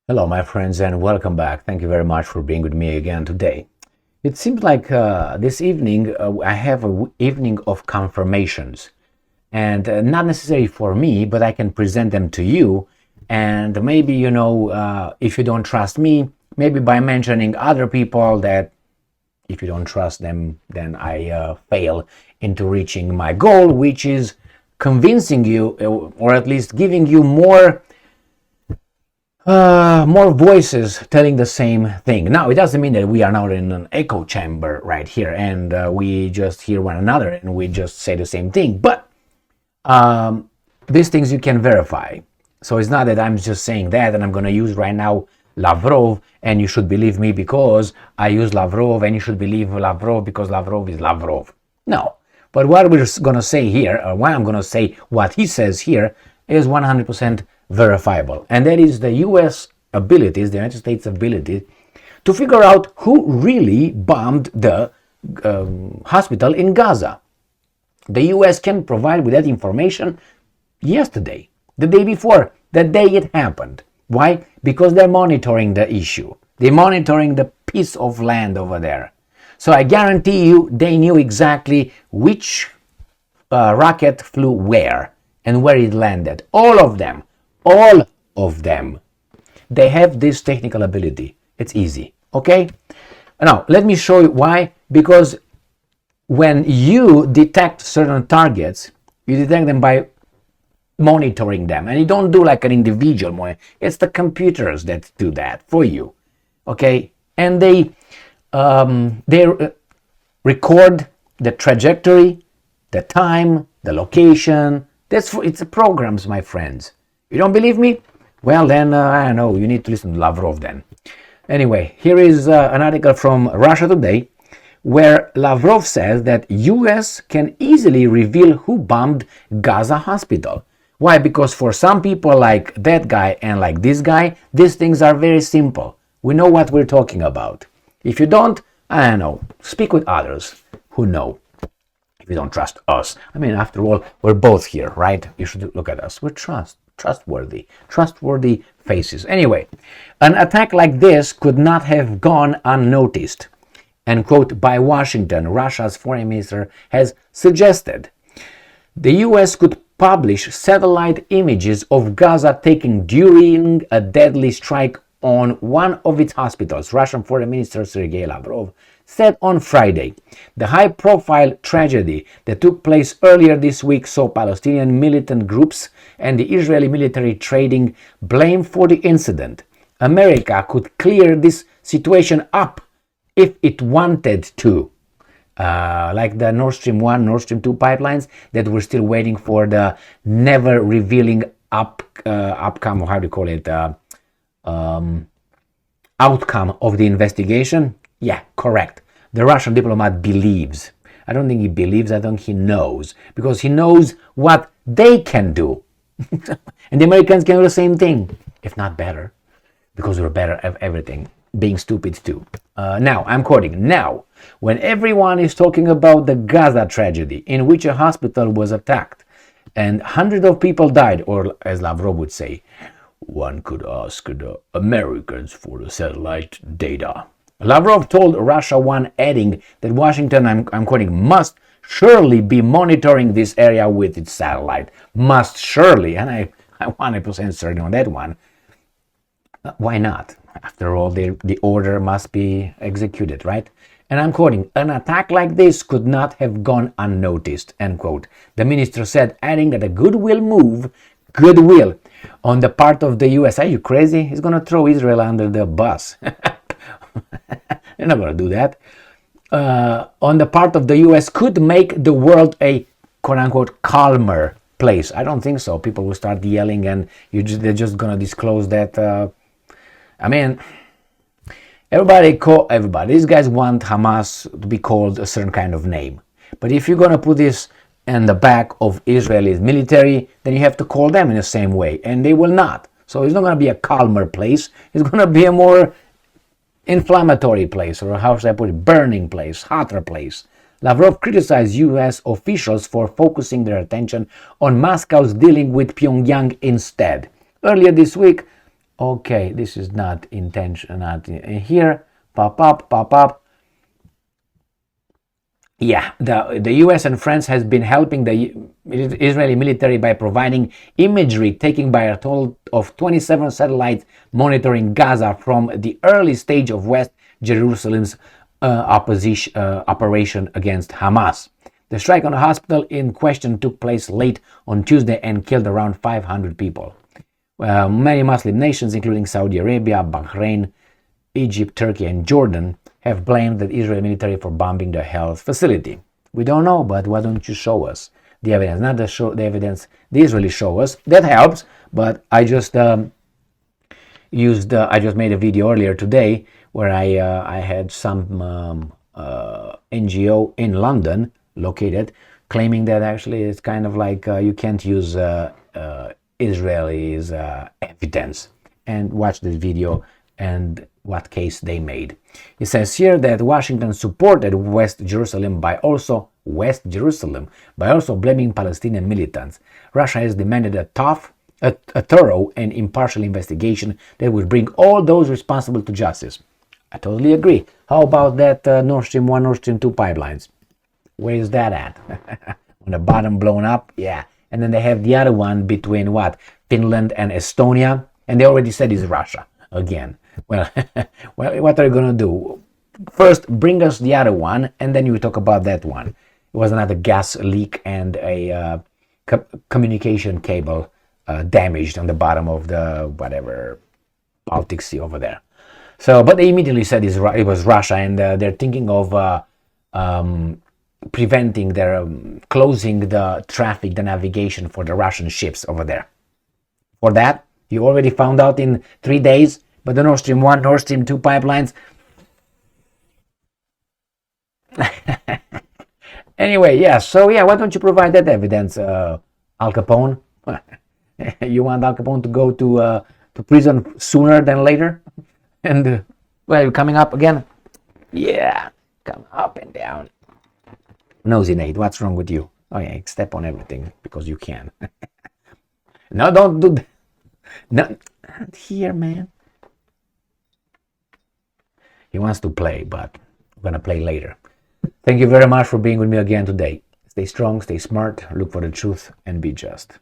Hello, my friends, and welcome back. Thank you very much for being with me again today. It seems like this evening I have an evening of confirmations, and not necessarily for me, but I can present them to you. And maybe, if you don't trust me, maybe by mentioning other people that if you don't trust them, then I fail into reaching my goal, which is convincing you, or at least giving you more voices telling the same thing. Now, it doesn't mean that we are not in an echo chamber right here and we just hear one another and we just say the same thing. But these things you can verify. So it's not that I'm just saying that and I'm going to use right now Lavrov and you should believe me because I use Lavrov, and you should believe Lavrov because Lavrov is Lavrov. No. But what we're going to say here, or why I'm going to say what he says here, is 100% verifiable. And that is the US abilities, the United States ability to figure out who really bombed the hospital in Gaza. The US can provide with that information yesterday, the day before, the day it happened. Why? Because they're monitoring the issue. They're monitoring the piece of land over there. So I guarantee you they knew exactly which rocket flew where and where it landed. All of them. They have this technical ability. It's easy. Okay? Now, let me show you why. Because when you detect certain targets, you detect them by monitoring them. And you don't do like an individual monitor. It's the computers that do that for you. Okay? And they record the trajectory, the time, the location. It's programs, my friends. You don't believe me? Well, then, I don't know, you need to listen to Lavrov then. Anyway, here is an article from Russia Today where Lavrov says that US can easily reveal who bombed Gaza Hospital. Why? Because for some people like that guy and like this guy, these things are very simple. We know what we're talking about. If you don't, I don't know, speak with others who know. If you don't trust us. I mean, after all, we're both here, right? You should look at us. We're trustworthy faces. Anyway, an attack like this could not have gone unnoticed. And quote, by Washington, Russia's foreign minister has suggested the US could publish satellite images of Gaza taken during a deadly strike on one of its hospitals. Russian Foreign Minister Sergei Lavrov said on Friday the high-profile tragedy that took place earlier this week saw Palestinian militant groups and the Israeli military trading blame for the incident. America could clear this situation up if it wanted to. Like the Nord Stream 1, Nord Stream 2 pipelines that we're still waiting for the never revealing outcome, or how do you call it, outcome of the investigation? Yeah, correct. The Russian diplomat believes. I don't think he believes, I think he knows. Because he knows what they can do. And the Americans can do the same thing, if not better. Because we're better at everything. Being stupid too. Now, I'm quoting, now, when everyone is talking about the Gaza tragedy in which a hospital was attacked and hundreds of people died, or as Lavrov would say, one could ask the Americans for the satellite data. Lavrov told Russia One, adding that Washington, I'm quoting, must surely be monitoring this area with its satellite. Must surely, and I'm 100% certain on that one. Why not? After all, the order must be executed, right? And I'm quoting, an attack like this could not have gone unnoticed, end quote. The minister said, adding that a goodwill on the part of the US. Are you crazy? He's going to throw Israel under the bus. They're not going to do that. On the part of the US could make the world a quote-unquote calmer place. I don't think so. People will start yelling and they're just going to disclose that. Everybody. These guys want Hamas to be called a certain kind of name. But if you're going to put this in the back of Israel's military, then you have to call them in the same way. And they will not. So it's not going to be a calmer place. It's going to be a more inflammatory place, or how should I put it, burning place, hotter place. Lavrov criticized U.S. officials for focusing their attention on Moscow's dealing with Pyongyang instead. Earlier this week, Okay, this is not intention, not in here. Pop up, pop up. Yeah, the US and France has been helping the Israeli military by providing imagery taken by a total of 27 satellites monitoring Gaza from the early stage of West Jerusalem's operation against Hamas. The strike on the hospital in question took place late on Tuesday and killed around 500 people. Many Muslim nations, including Saudi Arabia, Bahrain, Egypt, Turkey, and Jordan, have blamed the Israeli military for bombing the health facility. We don't know, but why don't you show us the evidence? Not the evidence the Israelis show us. That helps, but I just I just made a video earlier today where I had some NGO in London located claiming that actually it's kind of like you can't use Israelis evidence, and watch this video and what case they made. It says here that Washington supported West Jerusalem by also blaming Palestinian militants. Russia has demanded a thorough and impartial investigation that will bring all those responsible to justice. I totally agree. How about that Nord Stream 1, Nord Stream 2 pipelines? Where is that at? On the bottom blown up? Yeah. And then they have the other one between what? Finland and Estonia. And they already said it's Russia again. Well, what are you going to do? First, bring us the other one, and then you talk about that one. It was another gas leak and a communication cable damaged on the bottom of the whatever Baltic Sea over there. So, but they immediately said it was Russia, and they're thinking of preventing closing the traffic, the navigation for the Russian ships over there. For that, you already found out in 3 days. But the Nord Stream 1, Nord Stream 2 pipelines. Anyway, yeah, so yeah, why don't you provide that evidence, Al Capone? You want Al Capone to go to prison sooner than later? And, well, you're coming up again? Yeah, come up and down. Nosy Nate, what's wrong with you? Oh yeah, step on everything because you can. No, don't do that. Not here, man. He wants to play, but we're going to play later. Thank you very much for being with me again today. Stay strong, stay smart, look for the truth, and be just.